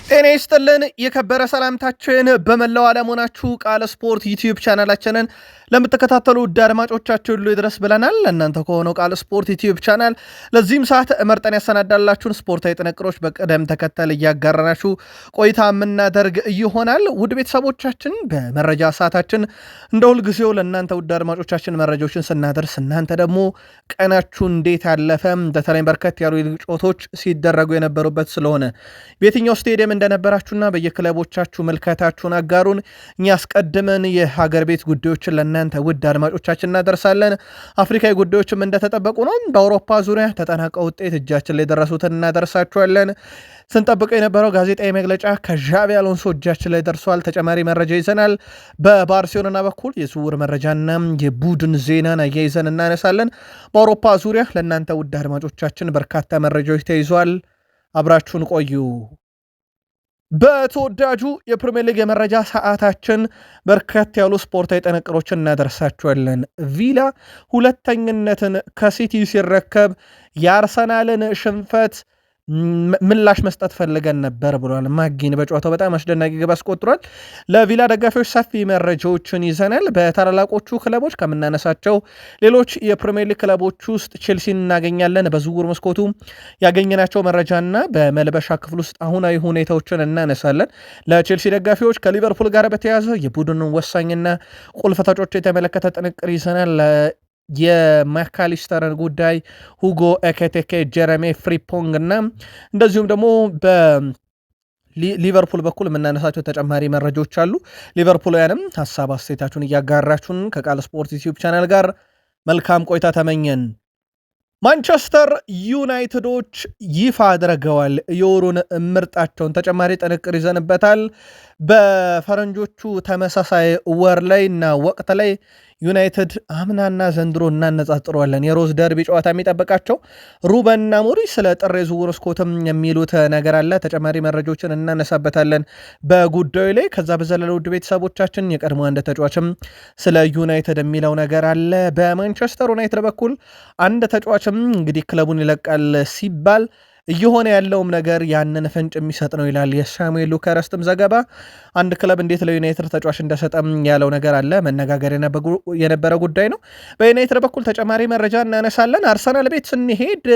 ጤና ይስጥልን የከበረ ሰላምታችን በመላው ዓለም ሆናችሁ ቃል ስፖርት ዩቲዩብ ቻናላችንን ለምትከታተሉ ውድ አድማጮቻችን ሁሉ ይድረስ ብለናል። እናንተ ከሆነው ቃል ስፖርት ዩቲዩብ ቻናል ለዚህም ሰዓት መርጠን ያሰናዳላችሁን ስፖርታዊ ጥንቅሮች በቅደም ተከተል እያጋራናችሁ ቆይታ የምናደርግ ይሆናል። ውድ ቤተሰቦቻችን በመረጃ ሰዓታችን እንደ ሁልጊዜው ለእናንተ ውድ አድማጮቻችን መረጃዎችን ስናደርስ እናንተ ደግሞ ቀናችሁ እንዴት ያለፈ በተለይ በርከት ያሉ ጨዋታዎች ሲደረጉ የነበሩበት ስለሆነ በየትኛው ስቴዲየም እንደነበራችሁና በየክለቦቻችሁ መልከታችሁን አጋሩን። እኛ አስቀድመን የሀገር ቤት ጉዳዮችን ለእናንተ ውድ አድማጮቻችን እናደርሳለን። አፍሪካዊ ጉዳዮችም እንደተጠበቁ ነው። በአውሮፓ ዙሪያ ተጠናቀው ውጤት እጃችን ላይ ደረሱትን እናደርሳችኋለን። ስንጠብቀው የነበረው ጋዜጣዊ መግለጫ ከዣቢ አሎንሶ እጃችን ላይ ደርሷል። ተጨማሪ መረጃ ይዘናል። በባርሴሎና በኩል የዝውውር መረጃና የቡድን ዜናን አያይዘን እናነሳለን። በአውሮፓ ዙሪያ ለእናንተ ውድ አድማጮቻችን በርካታ መረጃዎች ተይዟል። አብራችሁን ቆዩ። በተወዳጁ የፕሪሚየር ሊግ የመረጃ ሰዓታችን በርከት ያሉ ስፖርታዊ ጥንቅሮችን እናደርሳችኋለን። ቪላ ሁለተኝነትን ከሲቲ ሲረከብ የአርሰናልን ሽንፈት ምላሽ መስጠት ፈልገን ነበር ብሏል። ማጊን በጨዋታው በጣም አስደናቂ ግብ አስቆጥሯል። ለቪላ ደጋፊዎች ሰፊ መረጃዎችን ይዘናል። በታላላቆቹ ክለቦች ከምናነሳቸው ሌሎች የፕሪሚየር ሊግ ክለቦች ውስጥ ቼልሲን እናገኛለን። በዝውውር መስኮቱ ያገኘናቸው መረጃና በመልበሻ ክፍል ውስጥ አሁናዊ ሁኔታዎችን እናነሳለን። ለቼልሲ ደጋፊዎች ከሊቨርፑል ጋር በተያያዘ የቡድኑን ወሳኝና ቁልፍ ተጫዋቾች የተመለከተ ጥንቅር ይዘናል። የማካሊስተርን ጉዳይ፣ ሁጎ ኤኬቴኬ፣ ጀረሜ ፍሪፖንግ እና እንደዚሁም ደግሞ በሊቨርፑል በኩል የምናነሳቸው ተጨማሪ መረጃዎች አሉ። ሊቨርፑልያንም ሀሳብ አስተያየታችሁን እያጋራችሁን ከቃል ስፖርት ዩቲዩብ ቻናል ጋር መልካም ቆይታ ተመኘን። ማንቸስተር ዩናይትዶች ይፋ አድርገዋል የወሩን ምርጣቸውን። ተጨማሪ ጥንቅር ይዘንበታል። በፈረንጆቹ ተመሳሳይ ወር ላይ እና ወቅት ላይ ዩናይትድ አምናና ዘንድሮ እናነጻጽረዋለን። የሮዝ ደርቢ ጨዋታ የሚጠበቃቸው ሩበን አሞሪም ስለ ጥር የዝውውር መስኮትም የሚሉት ነገር አለ። ተጨማሪ መረጃዎችን እናነሳበታለን በጉዳዩ ላይ። ከዛ በዘለለ ውድ ቤተሰቦቻችን የቀድሞ አንድ ተጫዋችም ስለ ዩናይትድ የሚለው ነገር አለ። በማንቸስተር ዩናይትድ በኩል አንድ ተጫዋችም እንግዲህ ክለቡን ይለቃል ሲባል እየሆነ ያለውም ነገር ያንን ፍንጭ የሚሰጥ ነው ይላል የሳሙኤል ሉካረስትም ዘገባ። አንድ ክለብ እንዴት ለዩናይትድ ተጫዋች እንደሰጠም ያለው ነገር አለ። መነጋገር የነበረ ጉዳይ ነው። በዩናይትድ በኩል ተጨማሪ መረጃ እናነሳለን። አርሰናል ቤት ስንሄድ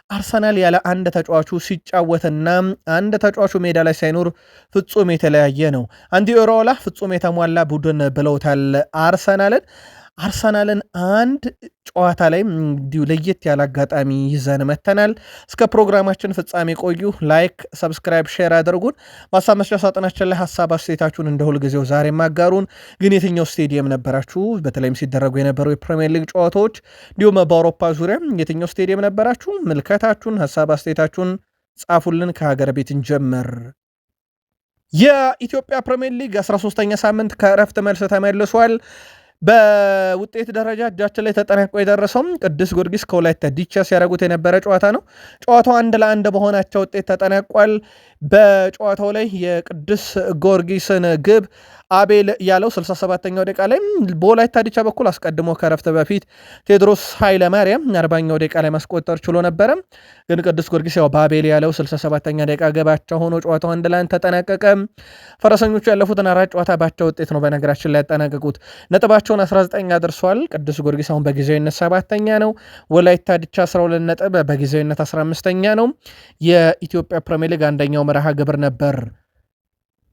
አርሰናል ያለ አንድ ተጫዋቹ ሲጫወትና አንድ ተጫዋቹ ሜዳ ላይ ሳይኖር ፍጹም የተለያየ ነው። አንዲ ኦራኦላ ፍጹም የተሟላ ቡድን ብለውታል አርሰናልን አንድ ጨዋታ ላይ እንዲሁ ለየት ያለ አጋጣሚ ይዘን መተናል። እስከ ፕሮግራማችን ፍጻሜ ቆዩ። ላይክ፣ ሰብስክራይብ፣ ሼር አድርጉን። ማሳብ መስጫ ሳጥናችን ላይ ሀሳብ አስተያየታችሁን እንደ ሁልጊዜው ዛሬ ማጋሩን። ግን የትኛው ስቴዲየም ነበራችሁ? በተለይም ሲደረጉ የነበሩ የፕሪሚየር ሊግ ጨዋታዎች እንዲሁም በአውሮፓ ዙሪያ የትኛው ስቴዲየም ነበራችሁ? ምልከታችሁን፣ ሀሳብ አስተያየታችሁን ጻፉልን። ከሀገር ቤት እንጀምር። የኢትዮጵያ ፕሪሚየር ሊግ 13ኛ ሳምንት ከእረፍት መልስ ተመልሷል። በውጤት ደረጃ እጃችን ላይ ተጠናቆ የደረሰውም ቅዱስ ጊዮርጊስ ከወላይታ ዲቻ ሲያደርጉት የነበረ ጨዋታ ነው። ጨዋታው 1-1 በሆናቸው ውጤት ተጠናቋል። በጨዋታው ላይ የቅዱስ ጊዮርጊስን ግብ አቤል ያለው 67ኛው ደቂቃ ላይ በወላይታ ዲቻ በኩል አስቀድሞ ከረፍት በፊት ቴዎድሮስ ኃይለማርያም 40ኛው ደቂቃ ላይ ማስቆጠር ችሎ ነበረ። ግን ቅዱስ ጊዮርጊስ ያው በአቤል ያለው 67ኛ ደቂቃ ገባቸው ሆኖ ጨዋታው 1-1 ተጠናቀቀ። ፈረሰኞቹ ያለፉትን 4 ጨዋታ ባቻ ውጤት ነው በነገራችን ላይ ያጠናቀቁት። ነጥባቸውን 19 አድርሰዋል። ቅዱስ ጊዮርጊስ አሁን በጊዜያዊነት 7ኛ ነው። ወላይታ ዲቻ 12 ነጥብ በጊዜያዊነት 15ኛ ነው። የኢትዮጵያ ፕሪሚየር ሊግ አንደኛው መርሃ ግብር ነበር።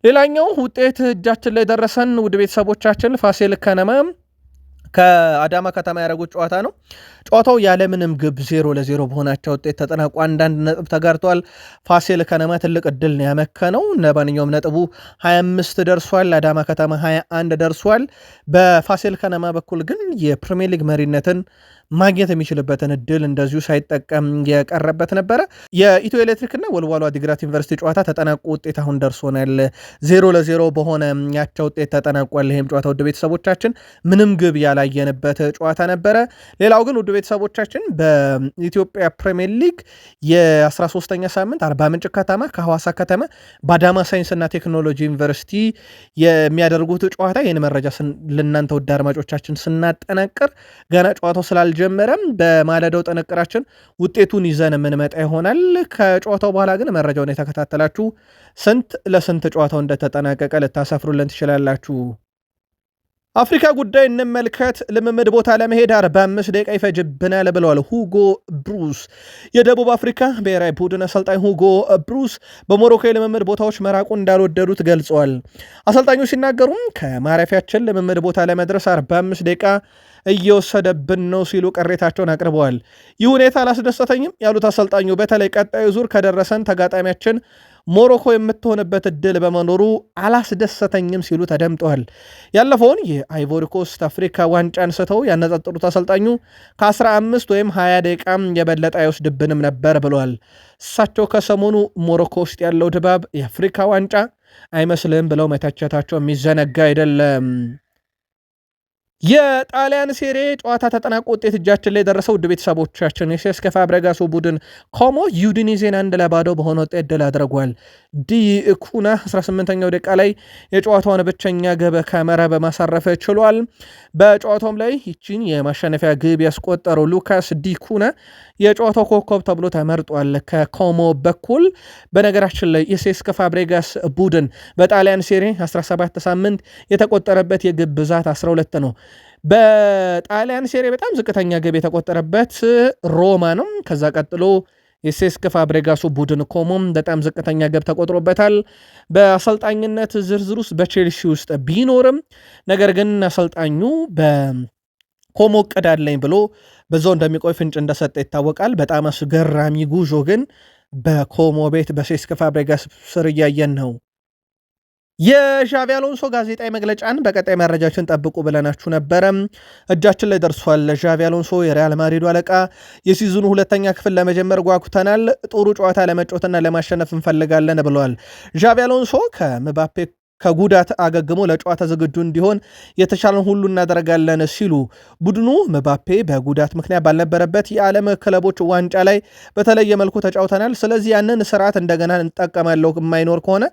ሌላኛው ውጤት እጃችን ላይ ደረሰን ውድ ቤተሰቦቻችን ፋሲል ከነማ ከአዳማ ከተማ ያደረጉት ጨዋታ ነው። ጨዋታው ያለምንም ግብ 0-0 በሆናቸው ውጤት ተጠናቋ። አንዳንድ ነጥብ ተጋርቷል። ፋሲል ከነማ ትልቅ እድል ነው ያመከነው። ለማንኛውም ነጥቡ 25 ደርሷል። አዳማ ከተማ 21 ደርሷል። በፋሲል ከነማ በኩል ግን የፕሪሚየር ሊግ መሪነትን ማግኘት የሚችልበትን እድል እንደዚሁ ሳይጠቀም የቀረበት ነበረ። የኢትዮ ኤሌክትሪክና ወልዋሎ አዲግራት ዩኒቨርሲቲ ጨዋታ ተጠናቆ ውጤት አሁን ደርሶናል። 0-0 በሆነ ያቻ ውጤት ተጠናቋል። ይህም ጨዋታ ውድ ቤተሰቦቻችን ምንም ግብ ያላየንበት ጨዋታ ነበረ። ሌላው ግን ውድ ቤተሰቦቻችን በኢትዮጵያ ፕሪሚየር ሊግ የ13ኛ ሳምንት አርባ ምንጭ ከተማ ከሐዋሳ ከተማ በአዳማ ሳይንስና ቴክኖሎጂ ዩኒቨርሲቲ የሚያደርጉት ጨዋታ ይህን መረጃ ለእናንተ ውድ አድማጮቻችን ስናጠናቅር ገና ጨዋታው ስላልጀመረ አልጀመረም። በማለዳው ጥንቅራችን ውጤቱን ይዘን የምንመጣ ይሆናል። ከጨዋታው በኋላ ግን መረጃውን የተከታተላችሁ ስንት ለስንት ጨዋታው እንደተጠናቀቀ ልታሰፍሩልን ትችላላችሁ። አፍሪካ ጉዳይ እንመልከት። ልምምድ ቦታ ለመሄድ 45 ደቂቃ ይፈጅብናል ብለዋል ሁጎ ብሩስ። የደቡብ አፍሪካ ብሔራዊ ቡድን አሰልጣኝ ሁጎ ብሩስ በሞሮኮ የልምምድ ቦታዎች መራቁን እንዳልወደዱት ገልጸዋል። አሰልጣኙ ሲናገሩም ከማረፊያችን ልምምድ ቦታ ለመድረስ 45 ደቂቃ እየወሰደብን ነው ሲሉ ቅሬታቸውን አቅርበዋል። ይህ ሁኔታ አላስደሰተኝም ያሉት አሰልጣኙ በተለይ ቀጣዩ ዙር ከደረሰን ተጋጣሚያችን ሞሮኮ የምትሆንበት እድል በመኖሩ አላስደሰተኝም ሲሉ ተደምጠዋል። ያለፈውን የአይቮሪኮስት አፍሪካ ዋንጫ አንስተው ያነጻጠሩት አሰልጣኙ ከ15 ወይም 20 ደቂቃም የበለጠ አይወስድብንም ነበር ብለዋል። እሳቸው ከሰሞኑ ሞሮኮ ውስጥ ያለው ድባብ የአፍሪካ ዋንጫ አይመስልም ብለው መተቸታቸው የሚዘነጋ አይደለም። የጣሊያን ሴሬ ጨዋታ ተጠናቆ ውጤት እጃችን ላይ የደረሰው ውድ ቤተሰቦቻችን የሴስክ ፋብሬጋሱ ቡድን ኮሞ ዩዲኒዜን 1-0 በሆነ ውጤት ድል አድርጓል። ዲ ኩና 18ኛው ደቂቃ ላይ የጨዋታውን ብቸኛ ግብ ከመረብ ማሳረፍ ችሏል። በጨዋታውም ላይ ይችን የማሸነፊያ ግብ ያስቆጠረው ሉካስ ዲ ኩና የጨዋታው ኮከብ ተብሎ ተመርጧል። ከኮሞ በኩል በነገራችን ላይ የሴስክ ፋብሬጋስ ቡድን በጣሊያን ሴሬ 17 ሳምንት የተቆጠረበት የግብ ብዛት 12 ነው። በጣሊያን ሴሬ በጣም ዝቅተኛ ግብ የተቆጠረበት ሮማ ነው። ከዛ ቀጥሎ የሴስክ ፋብሬጋሱ ቡድን ኮሞም በጣም ዝቅተኛ ግብ ተቆጥሮበታል። በአሰልጣኝነት ዝርዝር ውስጥ በቼልሲ ውስጥ ቢኖርም ነገር ግን አሰልጣኙ በኮሞ እቅድ አለኝ ብሎ በዛው እንደሚቆይ ፍንጭ እንደሰጠ ይታወቃል። በጣም አስገራሚ ጉዞ ግን በኮሞ ቤት በሴስክ ፋብሬጋስ ስር እያየን ነው። የዣቪ አሎንሶ ጋዜጣዊ መግለጫን በቀጣይ መረጃችን ጠብቁ ብለናችሁ ነበረ። እጃችን ላይ ደርሷል። ዣቪ አሎንሶ የሪያል ማድሪዱ አለቃ የሲዝኑ ሁለተኛ ክፍል ለመጀመር ጓጉተናል፣ ጥሩ ጨዋታ ለመጫወትና ለማሸነፍ እንፈልጋለን ብለዋል። ዣቪ አሎንሶ ከምባፔ ከጉዳት አገግሞ ለጨዋታ ዝግጁ እንዲሆን የተቻለን ሁሉ እናደርጋለን ሲሉ ቡድኑ ምባፔ በጉዳት ምክንያት ባልነበረበት የዓለም ክለቦች ዋንጫ ላይ በተለየ መልኩ ተጫውተናል። ስለዚህ ያንን ስርዓት እንደገና እንጠቀማለሁ የማይኖር ከሆነ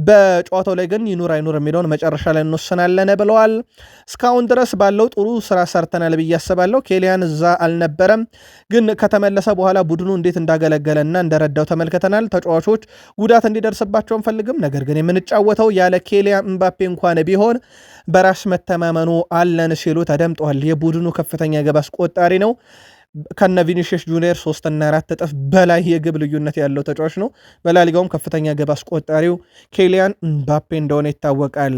በጨዋታው ላይ ግን ይኑር አይኑር የሚለውን መጨረሻ ላይ እንወስናለን ብለዋል። እስካሁን ድረስ ባለው ጥሩ ስራ ሰርተናል ብዬ አስባለሁ። ኬሊያን እዛ አልነበረም፣ ግን ከተመለሰ በኋላ ቡድኑ እንዴት እንዳገለገለና እንደረዳው ተመልክተናል። ተጫዋቾች ጉዳት እንዲደርስባቸው አንፈልግም፣ ነገር ግን የምንጫወተው ያለ ኬሊያን ምባፔ እንኳን ቢሆን በራስ መተማመኑ አለን ሲሉ ተደምጠዋል። የቡድኑ ከፍተኛ ግብ አስቆጣሪ ነው። ከነ ቪኒሺየስ ጁኒየር 3 እና 4 እጥፍ በላይ የግብ ልዩነት ያለው ተጫዋች ነው። በላሊጋውም ከፍተኛ ግብ አስቆጣሪው ኬሊያን ምባፔ እንደሆነ ይታወቃል።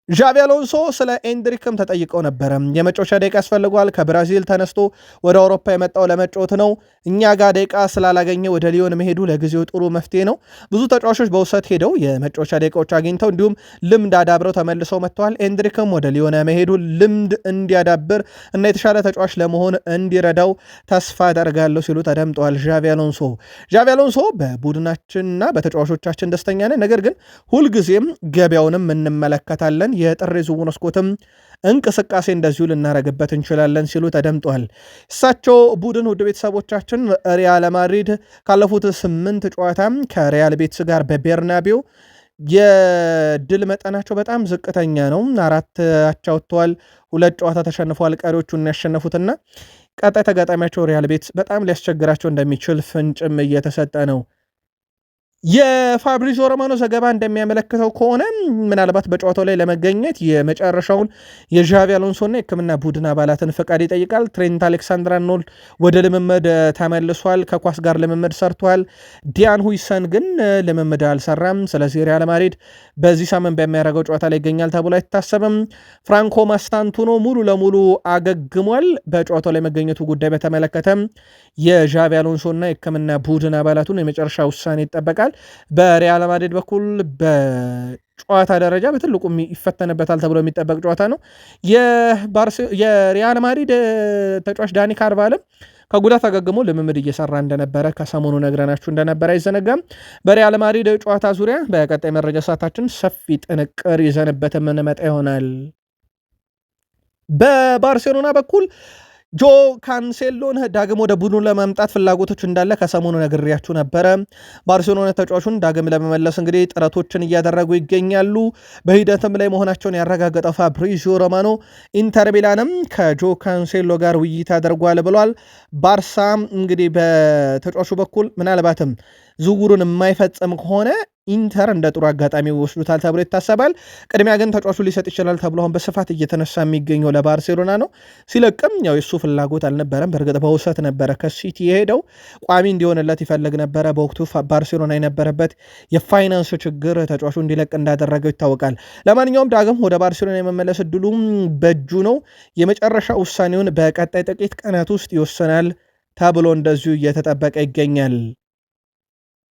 ዣቪ አሎንሶ ስለ ኤንድሪክም ተጠይቀው ነበረ። የመጫወቻ ደቂቃ ያስፈልገዋል። ከብራዚል ተነስቶ ወደ አውሮፓ የመጣው ለመጫወት ነው። እኛ ጋር ደቂቃ ስላላገኘ ወደ ሊዮን መሄዱ ለጊዜው ጥሩ መፍትሄ ነው። ብዙ ተጫዋቾች በውሰት ሄደው የመጫወቻ ደቂቃዎች አግኝተው እንዲሁም ልምድ አዳብረው ተመልሰው መጥተዋል። ኤንድሪክም ወደ ሊዮን መሄዱ ልምድ እንዲያዳብር እና የተሻለ ተጫዋች ለመሆን እንዲረዳው ተስፋ አደርጋለሁ ሲሉ ተደምጠዋል። ዣቪ አሎንሶ በቡድናችንና በተጫዋቾቻችን ደስተኛ ነን፣ ነገር ግን ሁልጊዜም ገበያውንም እንመለከታለን። የጥር ዝውውር መስኮትም እንቅስቃሴ እንደዚሁ ልናረግበት እንችላለን ሲሉ ተደምጧል። እሳቸው ቡድን ውድ ቤተሰቦቻችን ሪያል ማድሪድ ካለፉት 8 ጨዋታ ከሪያል ቤትስ ጋር በቤርናቤው የድል መጠናቸው በጣም ዝቅተኛ ነው። 4 አቻ ወጥተዋል፣ 2 ጨዋታ ተሸንፈዋል። ቀሪዎቹን ያሸነፉትና ቀጣይ ተጋጣሚያቸው ሪያል ቤትስ በጣም ሊያስቸግራቸው እንደሚችል ፍንጭም እየተሰጠ ነው። የፋብሪዞ ሮማኖ ዘገባ እንደሚያመለክተው ከሆነ ምናልባት በጨዋታው ላይ ለመገኘት የመጨረሻውን የዣቪ አሎንሶና የሕክምና ቡድን አባላትን ፈቃድ ይጠይቃል። ትሬንት አሌክሳንደር-አርኖልድ ወደ ልምምድ ተመልሷል፣ ከኳስ ጋር ልምምድ ሰርቷል። ዲያን ሁይሰን ግን ልምምድ አልሰራም። ስለዚህ ሪያል ማድሪድ በዚህ ሳምንት በሚያደርገው ጨዋታ ላይ ይገኛል ተብሎ አይታሰብም። ፍራንኮ ማስታንቱኖ ሙሉ ለሙሉ አገግሟል። በጨዋታው ላይ መገኘቱ ጉዳይ በተመለከተ የዣቪ አሎንሶና የሕክምና ቡድን አባላቱን የመጨረሻ ውሳኔ ይጠበቃል። በሪያል ማድሪድ በኩል በጨዋታ ደረጃ በትልቁ ይፈተንበታል ተብሎ የሚጠበቅ ጨዋታ ነው። የሪያል ማድሪድ ተጫዋች ዳኒ ካርቫልም ከጉዳት አገግሞ ልምምድ እየሰራ እንደነበረ ከሰሞኑ ነግረናችሁ እንደነበረ አይዘነጋም። በሪያል ማድሪድ ጨዋታ ዙሪያ በቀጣይ መረጃ ሰዓታችን ሰፊ ጥንቅር ይዘንበት የምንመጣ ይሆናል። በባርሴሎና በኩል ጆ ካንሴሎን ዳግም ወደ ቡድኑ ለማምጣት ፍላጎቶች እንዳለ ከሰሞኑ ነግሬያችሁ ነበረ። ባርሴሎና ተጫዋቹን ዳግም ለመመለስ እንግዲህ ጥረቶችን እያደረጉ ይገኛሉ። በሂደትም ላይ መሆናቸውን ያረጋገጠው ፋብሪዚዮ ሮማኖ ኢንተር ሚላንም ከጆ ካንሴሎ ጋር ውይይት አድርጓል ብሏል። ባርሳ እንግዲህ በተጫዋቹ በኩል ምናልባትም ዝውውሩን የማይፈጽም ከሆነ ኢንተር እንደ ጥሩ አጋጣሚ ይወስዱታል ተብሎ ይታሰባል። ቅድሚያ ግን ተጫዋቹ ሊሰጥ ይችላል ተብሎ አሁን በስፋት እየተነሳ የሚገኘው ለባርሴሎና ነው። ሲለቅም ያው የሱ ፍላጎት አልነበረም። በእርግጥ በውሰት ነበረ ከሲቲ የሄደው፣ ቋሚ እንዲሆንለት ይፈልግ ነበረ። በወቅቱ ባርሴሎና የነበረበት የፋይናንስ ችግር ተጫዋቹ እንዲለቅ እንዳደረገው ይታወቃል። ለማንኛውም ዳግም ወደ ባርሴሎና የመመለስ እድሉም በእጁ ነው። የመጨረሻ ውሳኔውን በቀጣይ ጥቂት ቀናት ውስጥ ይወሰናል ተብሎ እንደዚሁ እየተጠበቀ ይገኛል።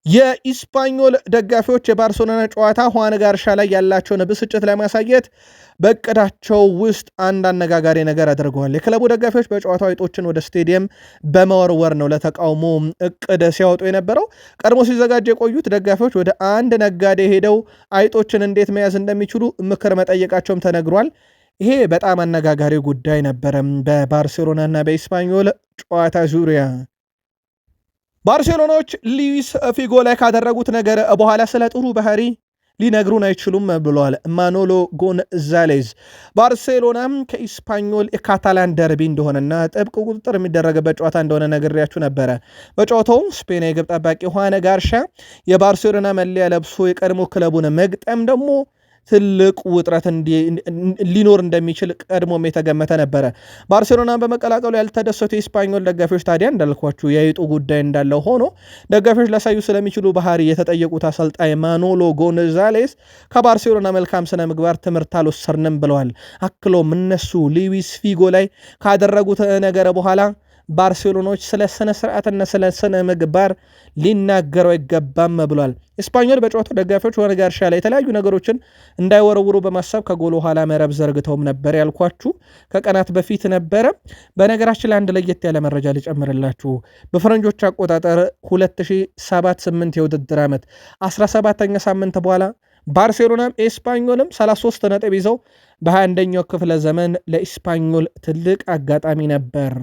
የኢስፓኞል ደጋፊዎች የባርሴሎና ጨዋታ ሁዋን ጋርሻ ላይ ያላቸውን ብስጭት ለማሳየት በእቅዳቸው ውስጥ አንድ አነጋጋሪ ነገር አድርገዋል። የክለቡ ደጋፊዎች በጨዋታው አይጦችን ወደ ስቴዲየም በመወርወር ነው ለተቃውሞ እቅድ ሲያወጡ የነበረው። ቀድሞ ሲዘጋጅ የቆዩት ደጋፊዎች ወደ አንድ ነጋዴ ሄደው አይጦችን እንዴት መያዝ እንደሚችሉ ምክር መጠየቃቸውም ተነግሯል። ይሄ በጣም አነጋጋሪ ጉዳይ ነበረ በባርሴሎና እና በኢስፓኞል ጨዋታ ዙሪያ። ባርሴሎናዎች ሉዊስ ፊጎ ላይ ካደረጉት ነገር በኋላ ስለ ጥሩ ባህሪ ሊነግሩን አይችሉም ብለዋል ማኖሎ ጎንዛሌዝ። ባርሴሎናም ከኢስፓኞል የካታላን ደርቢ እንደሆነና ጥብቅ ቁጥጥር የሚደረግበት ጨዋታ እንደሆነ ነግሬያችሁ ነበረ። በጨዋታው ስፔን የግብ ጠባቂ ሁዋን ጋርሻ የባርሴሎና መለያ ለብሶ የቀድሞ ክለቡን መግጠም ደግሞ ትልቅ ውጥረት ሊኖር እንደሚችል ቀድሞም የተገመተ ነበረ። ባርሴሎናን በመቀላቀሉ ያልተደሰቱ የስፓኞል ደጋፊዎች ታዲያ እንዳልኳችሁ የአይጡ ጉዳይ እንዳለው ሆኖ ደጋፊዎች ሊያሳዩ ስለሚችሉ ባህሪ የተጠየቁት አሰልጣኝ ማኖሎ ጎንዛሌስ ከባርሴሎና መልካም ስነ ምግባር ትምህርት አልወሰድንም ብለዋል። አክሎም እነሱ ሉዊስ ፊጎ ላይ ካደረጉት ነገር በኋላ ባርሴሎናዎች ስለ ስነ ስርዓትና ስለ ስነ ምግባር ሊናገረው አይገባም ብሏል። እስፓኞል በጨዋታው ደጋፊዎች ሁዋን ጋርሻ ላይ የተለያዩ ነገሮችን እንዳይወረውሩ በማሰብ ከጎል ኋላ መረብ ዘርግተውም ነበር ያልኳችሁ ከቀናት በፊት ነበረ። በነገራችን ላይ አንድ ለየት ያለ መረጃ ልጨምርላችሁ። በፈረንጆች አቆጣጠር 2007-8 የውድድር ዓመት 17ኛ ሳምንት በኋላ ባርሴሎናም ኤስፓኞልም 33 ነጥብ ይዘው በ21ኛው ክፍለ ዘመን ለኢስፓኞል ትልቅ አጋጣሚ ነበር።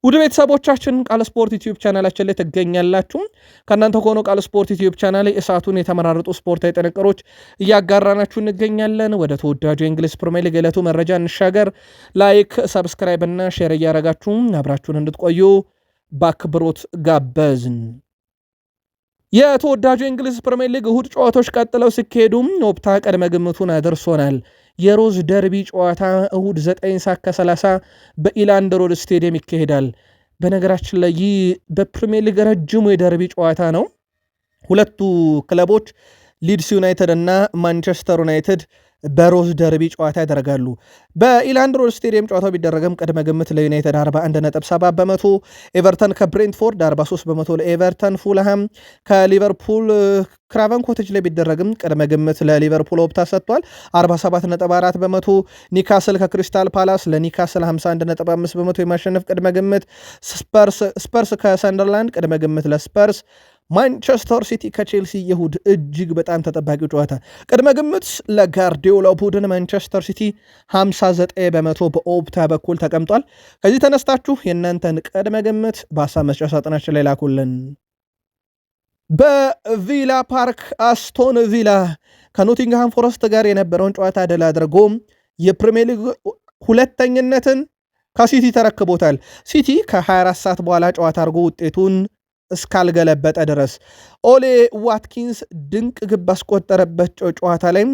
ውድ ቤተሰቦቻችን ቃል ስፖርት ዩቲዩብ ቻናላችን ላይ ትገኛላችሁ። ከእናንተ ከሆነው ቃል ስፖርት ዩቲዩብ ቻናል ላይ እሳቱን የተመራረጡ ስፖርታዊ ጥንቅሮች እያጋራናችሁ እንገኛለን። ወደ ተወዳጁ የእንግሊዝ ፕሪሚየር ሊግ ዕለቱ መረጃ እንሻገር። ላይክ፣ ሰብስክራይብ እና ሼር እያረጋችሁ አብራችሁን እንድትቆዩ በአክብሮት ጋበዝን። የተወዳጁ የእንግሊዝ ፕሪሚየር ሊግ እሁድ ጨዋታዎች ቀጥለው ሲካሄዱም ኦፕታ ቅድመ ግምቱን አድርሶናል። የሮዝ ደርቢ ጨዋታ እሁድ 9:30 በኢላንድ ሮድ ስቴዲየም ይካሄዳል። በነገራችን ላይ ይህ በፕሪሚየር ሊግ ረጅሙ የደርቢ ጨዋታ ነው። ሁለቱ ክለቦች ሊድስ ዩናይትድ እና ማንቸስተር ዩናይትድ በሮዝ ደርቢ ጨዋታ ያደርጋሉ። በኢላንድ ሮድ ስቴዲየም ጨዋታው ቢደረግም ቅድመ ግምት ለዩናይትድ 41.7 በመቶ፣ ኤቨርተን ከብሬንትፎርድ 43 በመቶ ለኤቨርተን፣ ፉልሃም ከሊቨርፑል ክራቨን ኮቴጅ ላይ ቢደረግም ቅድመ ግምት ለሊቨርፑል ኦፕታ ሰጥቷል 47.4 በመቶ፣ ኒካስል ከክሪስታል ፓላስ ለኒካስል 51.5 በመቶ የማሸነፍ ቅድመ ግምት፣ ስፐርስ ከሰንደርላንድ ቅድመ ግምት ለስፐርስ፣ ማንቸስተር ሲቲ ከቼልሲ የእሁድ እጅግ በጣም ተጠባቂው ጨዋታ ቅድመ ግምት ለጋርዲዮላ ቡድን ማንቸስተር ሲቲ 59 በመቶ በኦፕታ በኩል ተቀምጧል። ከዚህ ተነስታችሁ የእናንተን ቅድመ ግምት በሀሳብ መስጫ ሳጥናችን ላይ ላኩልን። በቪላ ፓርክ አስቶን ቪላ ከኖቲንግሃም ፎረስት ጋር የነበረውን ጨዋታ ድል አድርጎ የፕሪሚየር ሊግ ሁለተኝነትን ከሲቲ ተረክቦታል። ሲቲ ከ24 ሰዓት በኋላ ጨዋታ አድርጎ ውጤቱን እስካልገለበጠ ድረስ ኦሌ ዋትኪንስ ድንቅ ግብ አስቆጠረበት ጨዋታ ላይ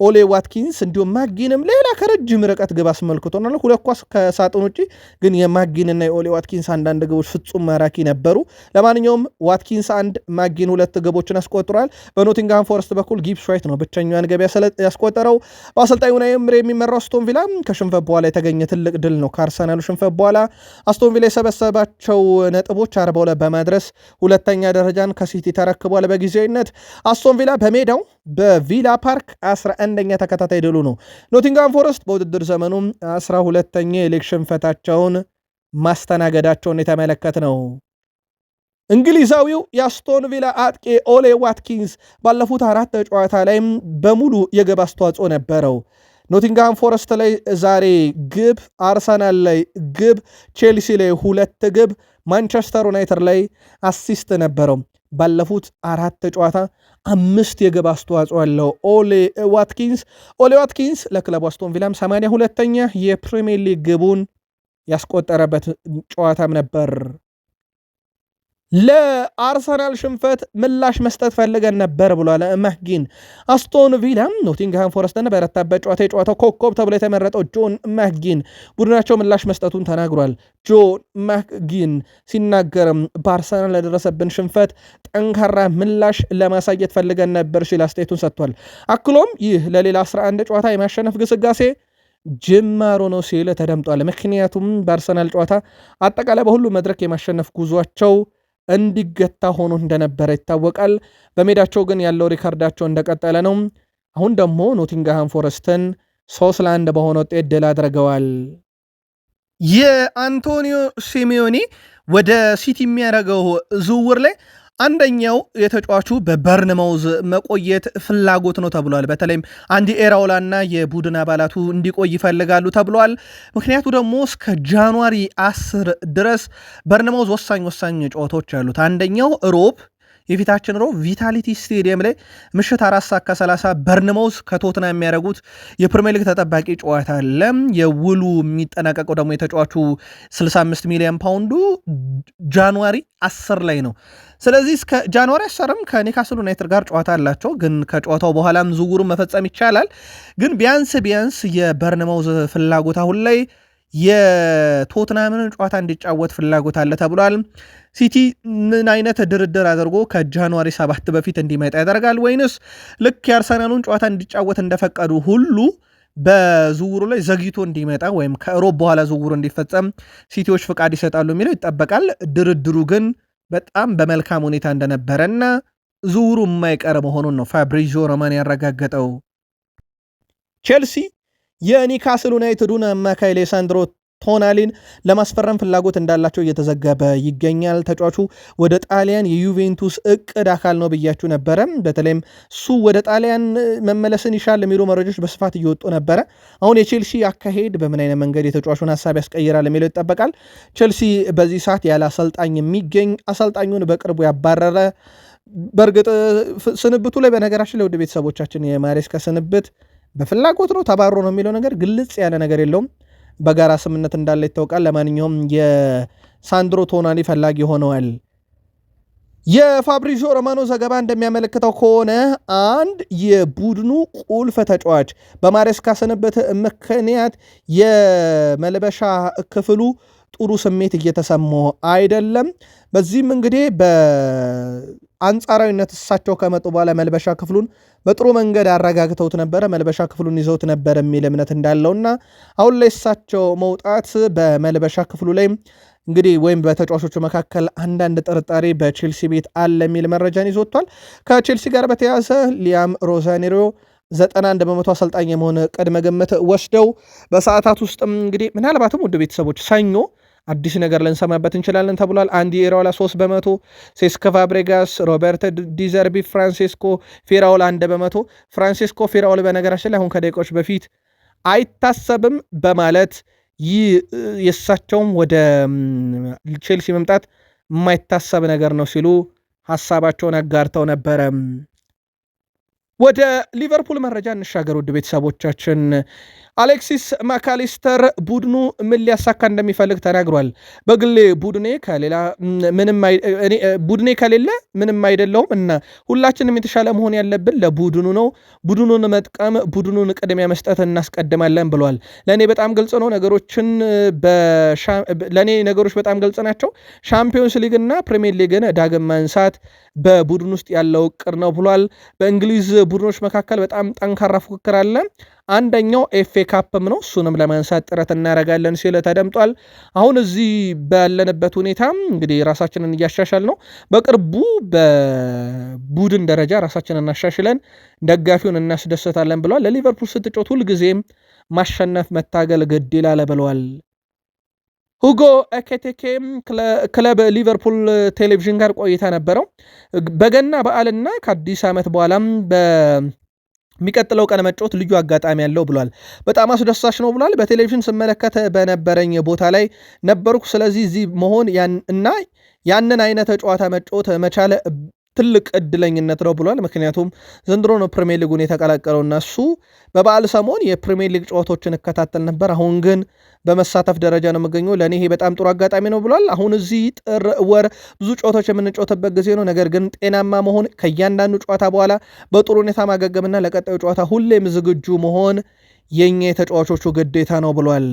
ኦሌ ዋትኪንስ እንዲሁም ማጊንም ሌላ ከረጅም ርቀት ግብ አስመልክቶናል። ሁለት ኳስ ከሳጥን ውጪ ግን የማጊንና የኦሌ ዋትኪንስ አንዳንድ ግቦች ፍጹም ማራኪ ነበሩ። ለማንኛውም ዋትኪንስ አንድ ማጊን ሁለት ግቦችን አስቆጥሯል። በኖቲንግሃም ፎረስት በኩል ጊብስ ዋይት ነው ብቸኛዋን ግብ ያስቆጠረው። በአሰልጣኝ ኡናይ ኤምሪ የሚመራው አስቶን ቪላ ከሽንፈት በኋላ የተገኘ ትልቅ ድል ነው። ከአርሰናሉ ሽንፈት በኋላ አስቶን ቪላ የሰበሰባቸው ነጥቦች 42 በማድረስ ሁለተኛ ደረጃን ከሲቲ ተረክቧል። በጊዜያዊነት አስቶን ቪላ በሜዳው በቪላ ፓርክ 11ኛ ተከታታይ ድሉ ነው። ኖቲንግሃም ፎረስት በውድድር ዘመኑ 12ኛ የሊግ ሽንፈታቸውን ማስተናገዳቸውን የተመለከት ነው። እንግሊዛዊው የአስቶን ቪላ አጥቂ ኦሌ ዋትኪንስ ባለፉት 4 ጨዋታ ላይም በሙሉ የግብ አስተዋጽኦ ነበረው። ኖቲንግሃም ፎረስት ላይ ዛሬ ግብ፣ አርሰናል ላይ ግብ፣ ቼልሲ ላይ 2 ግብ፣ ማንቸስተር ዩናይትድ ላይ አሲስት ነበረው። ባለፉት 4 ጨዋታ 5 የግብ አስተዋጽኦ ያለው ኦሌ ዋትኪንስ ለክለቡ አስቶን ቪላም 82ኛ የፕሪሚየር ሊግ ግቡን ያስቆጠረበት ጨዋታም ነበር። ለአርሰናል ሽንፈት ምላሽ መስጠት ፈልገን ነበር ብሏል ማክጊን። አስቶን ቪላም ኖቲንግሃም ፎረስትን በረታበት ጨዋታ የጨዋታው ኮከብ ተብሎ የተመረጠው ጆን ማክጊን ቡድናቸው ምላሽ መስጠቱን ተናግሯል። ጆን ማክጊን ሲናገርም በአርሰናል ለደረሰብን ሽንፈት ጠንካራ ምላሽ ለማሳየት ፈልገን ነበር ሲል አስተያየቱን ሰጥቷል። አክሎም ይህ ለሌላ 11 ጨዋታ የማሸነፍ ግስጋሴ ጅማሮ ነው ሲል ተደምጧል። ምክንያቱም በአርሰናል ጨዋታ አጠቃላይ በሁሉ መድረክ የማሸነፍ ጉዟቸው እንዲገታ ሆኖ እንደነበረ ይታወቃል። በሜዳቸው ግን ያለው ሪካርዳቸው እንደቀጠለ ነው። አሁን ደግሞ ኖቲንግሃም ፎረስትን 3-1 በሆነ ውጤት ድል አድርገዋል። የአንቶኒዮ ሲሜዮኒ ወደ ሲቲ የሚያደርገው ዝውውር ላይ አንደኛው የተጫዋቹ በበርንማውዝ መቆየት ፍላጎት ነው ተብሏል። በተለይም አንዲ ኤራውላና የቡድን አባላቱ እንዲቆይ ይፈልጋሉ ተብሏል። ምክንያቱ ደግሞ እስከ ጃንዋሪ 10 ድረስ በርንማውዝ ወሳኝ ጨዋታዎች ያሉት፣ አንደኛው ሮብ የፊታችን ሮብ ቪታሊቲ ስቴዲየም ላይ ምሽት 4:30 በርንማውዝ ከቶትናም የሚያደርጉት የፕሪሚየር ሊግ ተጠባቂ ጨዋታ አለ። የውሉ የሚጠናቀቀው ደግሞ የተጫዋቹ 65 ሚሊዮን ፓውንዱ ጃንዋሪ 10 ላይ ነው። ስለዚህ እስከ ጃንዋሪ 10ም ከኒካስል ዩናይትድ ጋር ጨዋታ አላቸው። ግን ከጨዋታው በኋላም ዝውውሩን መፈጸም ይቻላል። ግን ቢያንስ የበርንማውዝ ፍላጎት አሁን ላይ የቶትናምን ጨዋታ እንዲጫወት ፍላጎት አለ ተብሏል። ሲቲ ምን አይነት ድርድር አድርጎ ከጃንዋሪ 7 በፊት እንዲመጣ ያደርጋል? ወይንስ ልክ የአርሰናሉን ጨዋታ እንዲጫወት እንደፈቀዱ ሁሉ በዝውውሩ ላይ ዘግይቶ እንዲመጣ ወይም ከሮብ በኋላ ዝውውሩ እንዲፈጸም ሲቲዎች ፍቃድ ይሰጣሉ የሚለው ይጠበቃል። ድርድሩ ግን በጣም በመልካም ሁኔታ እንደነበረና ዝውውሩ የማይቀር መሆኑን ነው ፋብሪዚዮ ሮማኖ ያረጋገጠው። ቼልሲ የኒካስል ዩናይትዱን አማካይ ሌሳንድሮ ቶናሊን ለማስፈረም ፍላጎት እንዳላቸው እየተዘገበ ይገኛል። ተጫዋቹ ወደ ጣሊያን የዩቬንቱስ እቅድ አካል ነው ብያችሁ ነበረ። በተለይም እሱ ወደ ጣሊያን መመለስን ይሻል የሚሉ መረጃዎች በስፋት እየወጡ ነበረ። አሁን የቼልሲ አካሄድ በምን አይነት መንገድ የተጫዋቹን ሀሳብ ያስቀይራል የሚለው ይጠበቃል። ቼልሲ በዚህ ሰዓት ያለ አሰልጣኝ የሚገኝ አሰልጣኙን በቅርቡ ያባረረ፣ በእርግጥ ስንብቱ ላይ በነገራችን ላይ ወደ ቤተሰቦቻችን የማሬስካ ስንብት በፍላጎት ነው ተባሮ ነው የሚለው ነገር ግልጽ ያለ ነገር የለውም። በጋራ ስምነት እንዳለ ይታወቃል። ለማንኛውም የሳንድሮ ቶናሊ ፈላጊ ሆነዋል። የፋብሪዚዮ ሮማኖ ዘገባ እንደሚያመለክተው ከሆነ አንድ የቡድኑ ቁልፍ ተጫዋች በማሬስካ ስንብት ምክንያት የመልበሻ ክፍሉ ጥሩ ስሜት እየተሰማው አይደለም። በዚህም እንግዲህ በአንጻራዊነት እሳቸው ከመጡ በኋላ መልበሻ ክፍሉን በጥሩ መንገድ አረጋግተውት ነበረ፣ መልበሻ ክፍሉን ይዘውት ነበር የሚል እምነት እንዳለውና አሁን ላይ እሳቸው መውጣት በመልበሻ ክፍሉ ላይ እንግዲህ ወይም በተጫዋቾቹ መካከል አንዳንድ ጥርጣሬ በቼልሲ ቤት አለ የሚል መረጃን ይዞቷል። ከቼልሲ ጋር በተያያዘ ሊያም ሮዛኔሮ 91 በመቶ አሰልጣኝ የመሆን ቅድመ ግምት ወስደው በሰዓታት ውስጥም እንግዲህ ምናልባትም ውድ ቤተሰቦች ሰኞ አዲስ ነገር ልንሰማበት እንችላለን ተብሏል። አንዲ ኤራውላ 3 በመቶ፣ ሴስክ ፋብሬጋስ፣ ሮበርት ዲዘርቢ፣ ፍራንሲስኮ ፌራውል 1 በመቶ። ፍራንሲስኮ ፌራውል በነገራችን ላይ አሁን ከደቂቃዎች በፊት አይታሰብም በማለት ይህ የእሳቸውም ወደ ቼልሲ መምጣት የማይታሰብ ነገር ነው ሲሉ ሀሳባቸውን አጋርተው ነበረ። ወደ ሊቨርፑል መረጃ እንሻገር ውድ ቤተሰቦቻችን። አሌክሲስ ማካሊስተር ቡድኑ ምን ሊያሳካ እንደሚፈልግ ተናግሯል። በግሌ ቡድኔ ከሌለ ምንም አይደለሁም እና ሁላችንም የተሻለ መሆን ያለብን ለቡድኑ ነው። ቡድኑን መጥቀም፣ ቡድኑን ቅድሚያ መስጠት እናስቀድማለን ብሏል። ለእኔ በጣም ግልጽ ነው ለእኔ ነገሮች በጣም ግልጽ ናቸው። ሻምፒዮንስ ሊግና ፕሪሚየር ሊግን ዳግም ማንሳት በቡድን ውስጥ ያለው እቅድ ነው ብሏል። በእንግሊዝ ቡድኖች መካከል በጣም ጠንካራ ፉክክር አለ። አንደኛው ኤፍኤ ካፕም ነው። እሱንም ለማንሳት ጥረት እናደርጋለን ሲል ተደምጧል። አሁን እዚህ ባለንበት ሁኔታ እንግዲህ ራሳችንን እያሻሻል ነው። በቅርቡ በቡድን ደረጃ ራሳችንን እናሻሽለን ደጋፊውን እናስደሰታለን ብለዋል። ለሊቨርፑል ስትጮት ሁልጊዜም ማሸነፍ መታገል ግድ ይላል ብለዋል። ሁጎ ኤኬቴኬም ክለብ ሊቨርፑል ቴሌቪዥን ጋር ቆይታ ነበረው። በገና በዓልና ከአዲስ ዓመት በኋላም የሚቀጥለው ቀን መጫወት ልዩ አጋጣሚ ያለው ብሏል። በጣም አስደሳች ነው ብሏል። በቴሌቪዥን ስመለከተ በነበረኝ ቦታ ላይ ነበርኩ። ስለዚህ እዚህ መሆን እና ያንን አይነት ጨዋታ መጫወት መቻለ ትልቅ እድለኝነት ነው ብሏል። ምክንያቱም ዘንድሮ ነው ፕሪሚየር ሊጉን የተቀላቀለው እና እሱ በበዓል ሰሞን የፕሪሚየር ሊግ ጨዋታዎችን እከታተል ነበር። አሁን ግን በመሳተፍ ደረጃ ነው የምገኘው። ለእኔ ይሄ በጣም ጥሩ አጋጣሚ ነው ብሏል። አሁን እዚህ ጥር ወር ብዙ ጨዋታዎች የምንጫወትበት ጊዜ ነው። ነገር ግን ጤናማ መሆን፣ ከእያንዳንዱ ጨዋታ በኋላ በጥሩ ሁኔታ ማገገምና ለቀጣዩ ጨዋታ ሁሌም ዝግጁ መሆን የኛ የተጫዋቾቹ ግዴታ ነው ብሏል።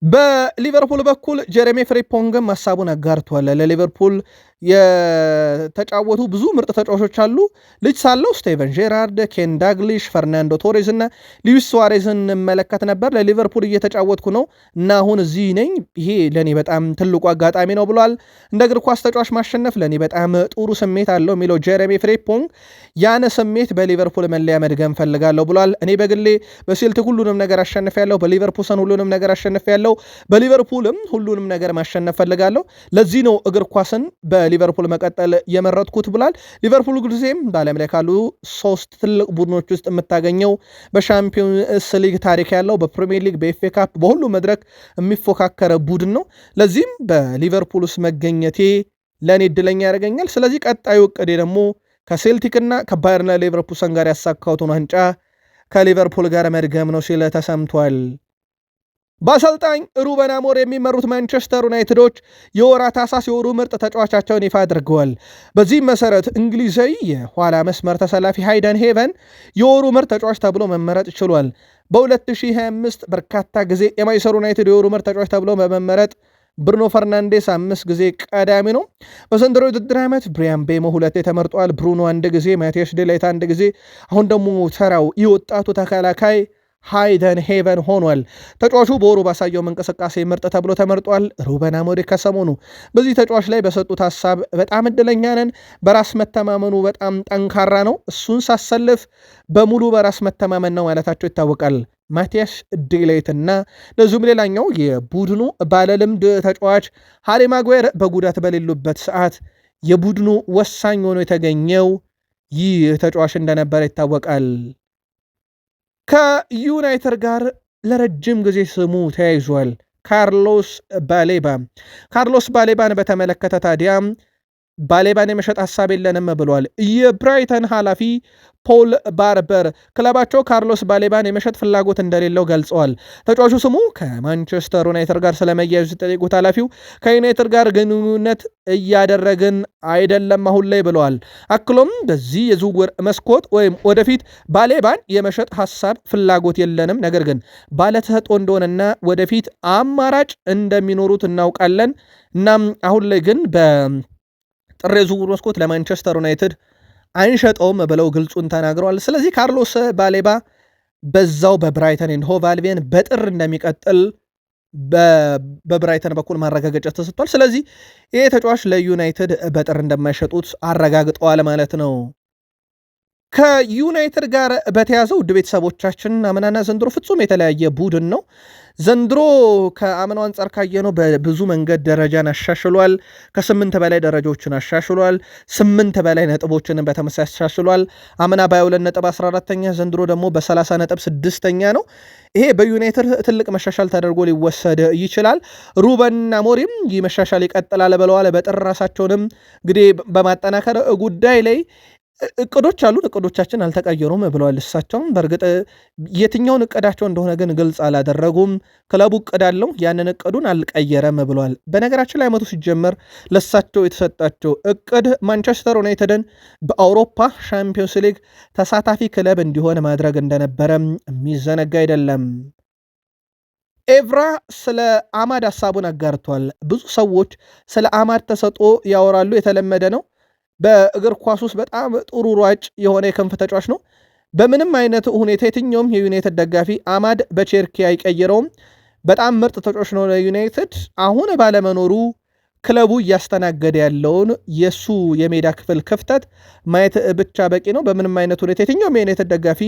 በሊቨርፑል በኩል ጀሬሚ ፍሪምፖንግም ሀሳቡን አጋርቷል። ለሊቨርፑል የተጫወቱ ብዙ ምርጥ ተጫዋቾች አሉ። ልጅ ሳለው ስቴቨን ጄራርድ፣ ኬን ዳግሊሽ፣ ፈርናንዶ ቶሬዝ እና ሉዊስ ሱዋሬዝን እንመለከት ነበር። ለሊቨርፑል እየተጫወትኩ ነው እና አሁን እዚህ ነኝ። ይሄ ለእኔ በጣም ትልቁ አጋጣሚ ነው ብሏል። እንደ እግር ኳስ ተጫዋች ማሸነፍ ለእኔ በጣም ጥሩ ስሜት አለው የሚለው ጀሬሚ ፍሪምፖንግ ያን ስሜት በሊቨርፑል መለያ መድገም ፈልጋለሁ ብሏል። እኔ በግሌ በሴልቲክ ሁሉንም ነገር አሸንፍ ያለው፣ በሊቨርፑልሰን ሁሉንም ነገር አሸንፍ ያለው፣ በሊቨርፑልም ሁሉንም ነገር ማሸነፍ ፈልጋለሁ። ለዚህ ነው እግር ኳስን በሊቨርፑል መቀጠል የመረጥኩት ብሏል። ሊቨርፑል ጊዜም በዓለም ላይ ካሉ 3 ትልቅ ቡድኖች ውስጥ የምታገኘው በሻምፒዮንስ ሊግ ታሪክ ያለው በፕሪሚየር ሊግ በኤፍኤ ካፕ በሁሉ መድረክ የሚፎካከረ ቡድን ነው። ለዚህም በሊቨርፑል ውስጥ መገኘቴ ለእኔ እድለኛ ያደርገኛል። ስለዚህ ቀጣዩ እቅዴ ደግሞ ከሴልቲክና ከባየርና ሊቨርፑልሰን ጋር ያሳካሁትን ዋንጫ ከሊቨርፑል ጋር መድገም ነው ሲል ተሰምቷል። በአሰልጣኝ ሩበን አሞሪም የሚመሩት ማንቸስተር ዩናይትዶች የወር ታህሳስ የወሩ ምርጥ ተጫዋቻቸውን ይፋ አድርገዋል። በዚህም መሰረት እንግሊዛዊ የኋላ መስመር ተሰላፊ ሃይደን ሄቨን የወሩ ምርጥ ተጫዋች ተብሎ መመረጥ ችሏል። በ2025 በርካታ ጊዜ የማንቸስተር ዩናይትድ የወሩ ምርጥ ተጫዋች ተብሎ በመመረጥ ብሩኖ ፈርናንዴስ 5 ጊዜ ቀዳሚ ነው። በዘንድሮ የውድድር ዓመት ብሪያን ቤሞ 2 ተመርጧል። ብሩኖ 1 ጊዜ፣ ማቲያስ ዴላይት 1 ጊዜ። አሁን ደግሞ ተራው የወጣቱ ተከላካይ ሃይደን ሄቨን ሆኗል። ተጫዋቹ በወሩ ባሳየው እንቅስቃሴ ምርጥ ተብሎ ተመርጧል። ሩበን አሞሪም ከሰሞኑ በዚህ ተጫዋች ላይ በሰጡት ሀሳብ በጣም እድለኛ ነን፣ በራስ መተማመኑ በጣም ጠንካራ ነው፣ እሱን ሳሰልፍ በሙሉ በራስ መተማመን ነው ማለታቸው ይታወቃል። ማቲያስ ዴላይት እና ለዚሁም ሌላኛው የቡድኑ ባለልምድ ተጫዋች ሃሪ ማጓየር በጉዳት በሌሉበት ሰዓት የቡድኑ ወሳኝ ሆኖ የተገኘው ይህ ተጫዋች እንደነበረ ይታወቃል። ከዩናይትድ ጋር ለረጅም ጊዜ ስሙ ተያይዟል። ካርሎስ ባሌባን በተመለከተ ታዲያ ባሌባን የመሸጥ ሀሳብ የለንም ብሏል። የብራይተን ኃላፊ ፖል ባርበር ክለባቸው ካርሎስ ባሌባን የመሸጥ ፍላጎት እንደሌለው ገልጸዋል። ተጫዋቹ ስሙ ከማንቸስተር ዩናይትድ ጋር ስለመያያዙ ሲጠይቁት ኃላፊው ከዩናይትድ ጋር ግንኙነት እያደረግን አይደለም አሁን ላይ ብለዋል። አክሎም በዚህ የዝውውር መስኮት ወይም ወደፊት ባሌባን የመሸጥ ሀሳብ ፍላጎት የለንም፣ ነገር ግን ባለተሰጥኦ እንደሆነና ወደፊት አማራጭ እንደሚኖሩት እናውቃለን። እናም አሁን ላይ ግን ጥር የዝውውር መስኮት ለማንቸስተር ዩናይትድ አንሸጠውም ብለው ግልጹን ተናግረዋል። ስለዚህ ካርሎስ ባሌባ በዛው በብራይተን ኤንድ ሆቭ አልቢዮን በጥር እንደሚቀጥል በብራይተን በኩል ማረጋገጫ ተሰጥቷል። ስለዚህ ይሄ ተጫዋች ለዩናይትድ በጥር እንደማይሸጡት አረጋግጠዋል ማለት ነው። ከዩናይትድ ጋር በተያዘው ውድ ቤተሰቦቻችን አምናና ዘንድሮ ፍጹም የተለያየ ቡድን ነው። ዘንድሮ ከአምናው አንጻር ካየነው በብዙ መንገድ ደረጃን አሻሽሏል። ከ8 በላይ ደረጃዎችን አሻሽሏል። 8 በላይ ነጥቦችን በተመሳሳይ አሻሽሏል። አምና በ22 ነጥብ 14ኛ፣ ዘንድሮ ደግሞ በ30 ነጥብ 6ኛ ነው። ይሄ በዩናይትድ ትልቅ መሻሻል ተደርጎ ሊወሰድ ይችላል። ሩበን አሞሪም ይህ መሻሻል ይቀጥላል ብለዋል። በጥር ራሳቸውንም እንግዲህ በማጠናከር ጉዳይ ላይ እቅዶች አሉን፣ እቅዶቻችን አልተቀየሩም ብለዋል። እሳቸውም በእርግጥ የትኛውን እቅዳቸው እንደሆነ ግን ግልጽ አላደረጉም። ክለቡ እቅድ አለው፣ ያንን እቅዱን አልቀየረም ብለዋል። በነገራችን ላይ ዓመቱ ሲጀመር ለእሳቸው የተሰጣቸው እቅድ ማንቸስተር ዩናይትድን በአውሮፓ ሻምፒዮንስ ሊግ ተሳታፊ ክለብ እንዲሆን ማድረግ እንደነበረ የሚዘነጋ አይደለም። ኤቭራ ስለ አማድ ሀሳቡን አጋርቷል። ብዙ ሰዎች ስለ አማድ ተሰጥኦ ያወራሉ፣ የተለመደ ነው። በእግር ኳስ ውስጥ በጣም ጥሩ ሯጭ የሆነ የክንፍ ተጫዋች ነው። በምንም አይነት ሁኔታ የትኛውም የዩናይትድ ደጋፊ አማድ በቼርኪ አይቀይረውም። በጣም ምርጥ ተጫዋች ነው ለዩናይትድ። አሁን ባለመኖሩ ክለቡ እያስተናገደ ያለውን የሱ የሜዳ ክፍል ክፍተት ማየት ብቻ በቂ ነው። በምንም አይነት ሁኔታ የትኛውም የዩናይትድ ደጋፊ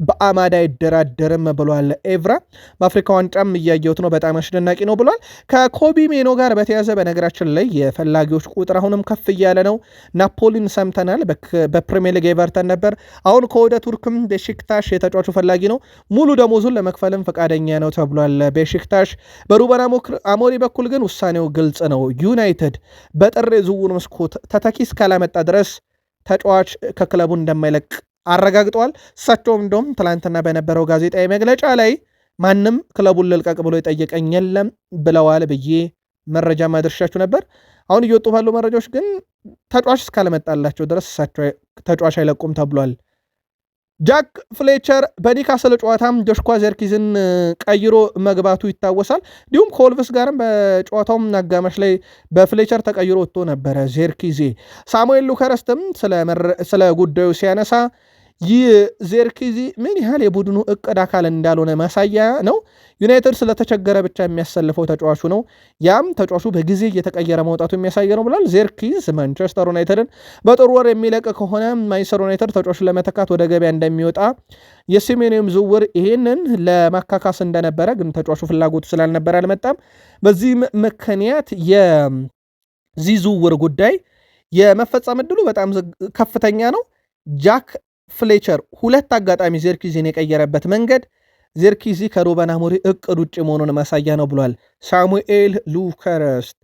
በአማድ አይደራደርም ብሏል ኤቭራ። በአፍሪካ ዋንጫም እያየሁት ነው፣ በጣም አስደናቂ ነው ብሏል። ከኮቢ ሜኖ ጋር በተያዘ በነገራችን ላይ የፈላጊዎች ቁጥር አሁንም ከፍ እያለ ነው። ናፖሊን ሰምተናል፣ በፕሪሚየር ሊግ ኤቨርተን ነበር። አሁን ከወደ ቱርክም ቤሺክታሽ የተጫዋቹ ፈላጊ ነው፣ ሙሉ ደሞዙን ለመክፈልም ፈቃደኛ ነው ተብሏል ቤሺክታሽ። በሩበን አሞሪ በኩል ግን ውሳኔው ግልጽ ነው። ዩናይትድ በጥር የዝውውር መስኮት ተተኪ እስካላመጣ ድረስ ተጫዋች ከክለቡ እንደማይለቅ አረጋግጠዋል። እሳቸውም እንደውም ትላንትና በነበረው ጋዜጣዊ መግለጫ ላይ ማንም ክለቡን ልልቀቅ ብሎ የጠየቀኝ የለም ብለዋል ብዬ መረጃ ማድረሻችሁ ነበር። አሁን እየወጡ ባሉ መረጃዎች ግን ተጫዋች እስካለመጣላቸው ድረስ እሳቸው ተጫዋች አይለቁም ተብሏል። ጃክ ፍሌቸር በኒካስል ጨዋታም ጆሽኳ ዜርኪዝን ቀይሮ መግባቱ ይታወሳል። እንዲሁም ከወልቭስ ጋርም በጨዋታውም አጋማሽ ላይ በፍሌቸር ተቀይሮ ወጥቶ ነበረ ዜርኪዜ። ሳሙኤል ሉከረስትም ስለ ጉዳዩ ሲያነሳ ይህ ዜርኪዚ ምን ያህል የቡድኑ እቅድ አካል እንዳልሆነ ማሳያ ነው። ዩናይትድ ስለተቸገረ ብቻ የሚያሰልፈው ተጫዋቹ ነው። ያም ተጫዋቹ በጊዜ እየተቀየረ መውጣቱ የሚያሳየ ነው ብሏል። ዜርኪዝ ማንቸስተር ዩናይትድን በጥር ወር የሚለቅ ከሆነ ማንቸስተር ዩናይትድ ተጫዋቹን ለመተካት ወደ ገበያ እንደሚወጣ የሲሜኒየም ዝውውር ይሄንን ለማካካስ እንደነበረ ግን ተጫዋቹ ፍላጎቱ ስላልነበረ አልመጣም። በዚህም ምክንያት የዚህ ዝውውር ጉዳይ የመፈጸም ዕድሉ በጣም ከፍተኛ ነው። ጃክ ፍሌቸር ሁለት አጋጣሚ ዜርኪዚን የቀየረበት መንገድ ዜርኪዚ ከሩበን አሞሪ እቅድ ውጭ መሆኑን ማሳያ ነው ብሏል ሳሙኤል ሉከረስት።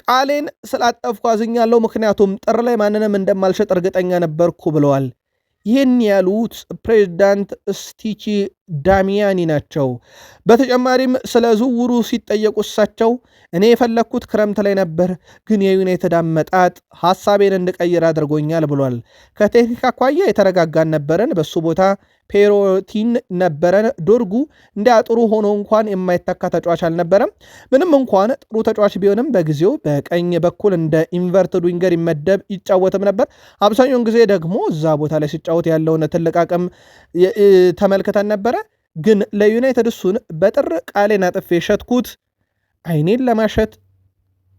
ቃሌን ስላጠፍኩ አዝኛለሁ፣ ምክንያቱም ጥር ላይ ማንንም እንደማልሸጥ እርግጠኛ ነበርኩ ብለዋል። ይህን ያሉት ፕሬዚዳንት ስቲቺ ዳሚያኒ ናቸው። በተጨማሪም ስለ ዝውውሩ ሲጠየቁ እሳቸው እኔ የፈለግኩት ክረምት ላይ ነበር፣ ግን የዩናይትድ አመጣጥ ሐሳቤን እንድቀይር አድርጎኛል ብሏል። ከቴክኒክ አኳያ የተረጋጋን ነበረን፣ በሱ ቦታ ፔሮቲን ነበረን። ዶርጉ እንዲያጥሩ ሆኖ እንኳን የማይተካ ተጫዋች አልነበረም። ምንም እንኳን ጥሩ ተጫዋች ቢሆንም በጊዜው በቀኝ በኩል እንደ ኢንቨርትድ ዊንገር ይጫወትም ነበር። አብዛኛውን ጊዜ ደግሞ እዛ ቦታ ላይ ሲጫወት ያለውን ትልቅ አቅም ተመልክተን ነበረ። ግን ለዩናይትድ እሱን በጥር ቃሌን አጥፌ ሸጥኩት፣ አይኔን ለማሸት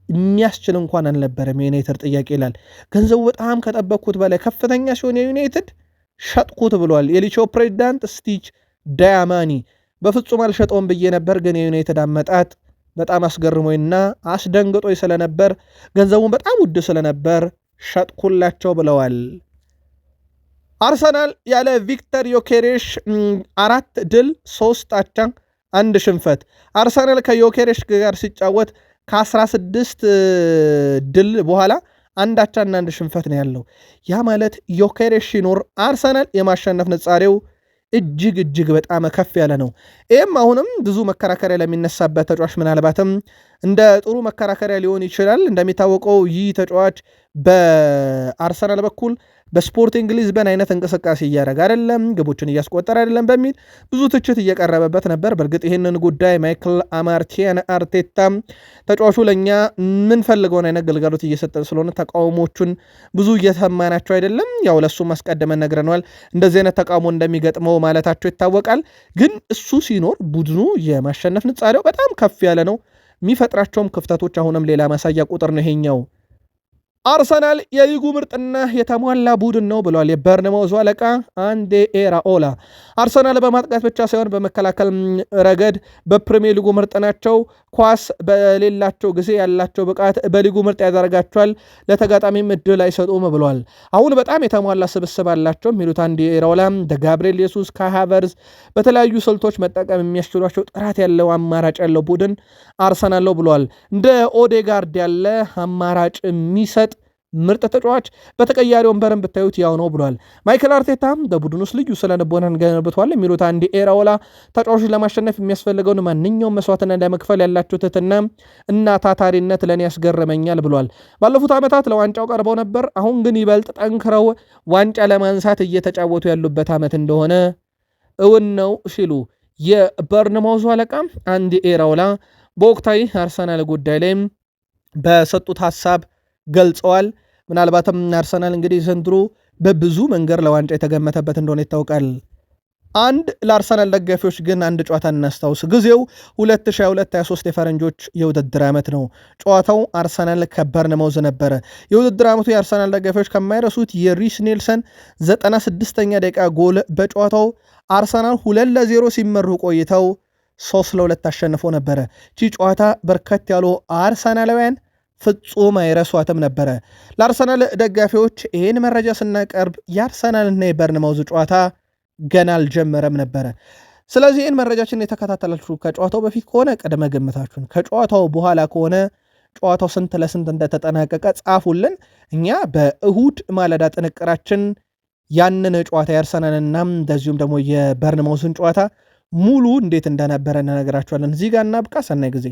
የሚያስችል እንኳን አልነበረም የዩናይትድ ጥያቄ ይላል። ገንዘቡ በጣም ከጠበቅኩት በላይ ከፍተኛ ሲሆን የዩናይትድ ሸጥኩት ብሏል የሊቾ ፕሬዚዳንት ስቲች ዳያማኒ። በፍጹም አልሸጠውም ብዬ ነበር፣ ግን የዩናይትድ አመጣጥ በጣም አስገርሞኝና አስደንግጦኝ ስለነበር ገንዘቡን በጣም ውድ ስለነበር ሸጥኩላቸው ብለዋል። አርሰናል ያለ ቪክተር ዮኬሬሽ 4 ድል 3 አቻ 1 ሽንፈት። አርሰናል ከዮኬሬሽ ጋር ሲጫወት ከ16 ድል በኋላ 1 አቻና 1 ሽንፈት ነው ያለው። ያ ማለት ዮኬሬሽ ሲኖር አርሰናል የማሸነፍ ንጻሬው እጅግ በጣም ከፍ ያለ ነው። ይህም አሁንም ብዙ መከራከሪያ ለሚነሳበት ተጫዋች ምናልባትም እንደ ጥሩ መከራከሪያ ሊሆን ይችላል። እንደሚታወቀው ይህ ተጫዋች በአርሰናል በኩል በስፖርቲንግ ሊዝበን አይነት እንቅስቃሴ እያደረገ አይደለም፣ ግቦችን እያስቆጠረ አይደለም በሚል ብዙ ትችት እየቀረበበት ነበር። በእርግጥ ይህንን ጉዳይ ማይክል አርቴታ ተጫዋቹ ለእኛ የምንፈልገውን አይነት ግልጋሎት እየሰጠን ስለሆነ ተቃውሞቹን ብዙ እየሰማናቸው አይደለም፣ ያው ለእሱ ማስቀደመን ነግረነዋል፣ እንደዚህ አይነት ተቃውሞ እንደሚገጥመው ማለታቸው ይታወቃል። ግን እሱ ሲኖር ቡድኑ የማሸነፍ ንጻሬው በጣም ከፍ ያለ ነው። የሚፈጥራቸውም ክፍተቶች አሁንም ሌላ ማሳያ ቁጥር ነው ይሄኛው። አርሰናል የሊጉ ምርጥና የተሟላ ቡድን ነው ብሏል የበርንማውዙ አለቃ አንዴ ኤራኦላ። አርሰናል በማጥቃት ብቻ ሳይሆን በመከላከል ረገድ በፕሪሚየር ሊጉ ምርጥ ናቸው። ኳስ በሌላቸው ጊዜ ያላቸው ብቃት በሊጉ ምርጥ ያደርጋቸዋል። ለተጋጣሚም እድል አይሰጡም ብሏል። አሁን በጣም የተሟላ ስብስብ አላቸው የሚሉት አንዴ ኤራኦላ ጋብሪኤል ኢየሱስ፣ ካይ ሃቨርትዝ በተለያዩ ስልቶች መጠቀም የሚያስችሏቸው ጥራት ያለው አማራጭ ያለው ቡድን አርሰናል ነው ብሏል። እንደ ኦዴጋርድ ያለ አማራጭ የሚሰጥ ምርጥ ተጫዋች በተቀያሪ ወንበርን ብታዩት ያው ነው ብሏል። ማይክል አርቴታ በቡድን ውስጥ ልዩ ስለንቦናን ገነብቷል የሚሉት አንዲ ኤራኦላ ተጫዋቾች ለማሸነፍ የሚያስፈልገውን ማንኛውም መስዋዕትና ለመክፈል ያላቸው ትህትና እና ታታሪነት ለእኔ ያስገርመኛል ብሏል። ባለፉት ዓመታት ለዋንጫው ቀርበው ነበር፣ አሁን ግን ይበልጥ ጠንክረው ዋንጫ ለማንሳት እየተጫወቱ ያሉበት ዓመት እንደሆነ እውን ነው ሲሉ የበርንማውዙ አለቃ አንዲ ኤራኦላ በወቅታዊ አርሰናል ጉዳይ ላይ በሰጡት ሀሳብ ገልጸዋል። ምናልባትም አርሰናል እንግዲህ ዘንድሮ በብዙ መንገድ ለዋንጫ የተገመተበት እንደሆነ ይታወቃል። አንድ ለአርሰናል ደጋፊዎች ግን አንድ ጨዋታ እናስታውስ። ጊዜው 2022/23 የፈረንጆች የውድድር ዓመት ነው። ጨዋታው አርሰናል ከበርንማውዝ ነበረ። የውድድር ዓመቱ የአርሰናል ደጋፊዎች ከማይረሱት የሪስ ኔልሰን 96ኛ ደቂቃ ጎል በጨዋታው አርሰናል 2-0 ሲመሩ ቆይተው 3-2 አሸንፎ ነበረ። ቺ ጨዋታ በርከት ያሉ አርሰናላውያን ፍጹም አይረሷትም ነበረ። ለአርሰናል ደጋፊዎች ይህን መረጃ ስናቀርብ የአርሰናልና የበርንማውዝ ጨዋታ ገና አልጀመረም ነበረ። ስለዚህ ይህን መረጃችን የተከታተላችሁ ከጨዋታው በፊት ከሆነ ቅድመ ግምታችሁን፣ ከጨዋታው በኋላ ከሆነ ጨዋታው ስንት ለስንት እንደተጠናቀቀ ጻፉልን። እኛ በእሁድ ማለዳ ጥንቅራችን ያንን ጨዋታ የአርሰናልና እንደዚሁም ደግሞ የበርንማውዝን ጨዋታ ሙሉ እንዴት እንደነበረ እንነግራችኋለን። እዚህ ጋር እናብቃ። ሰናይ ጊዜ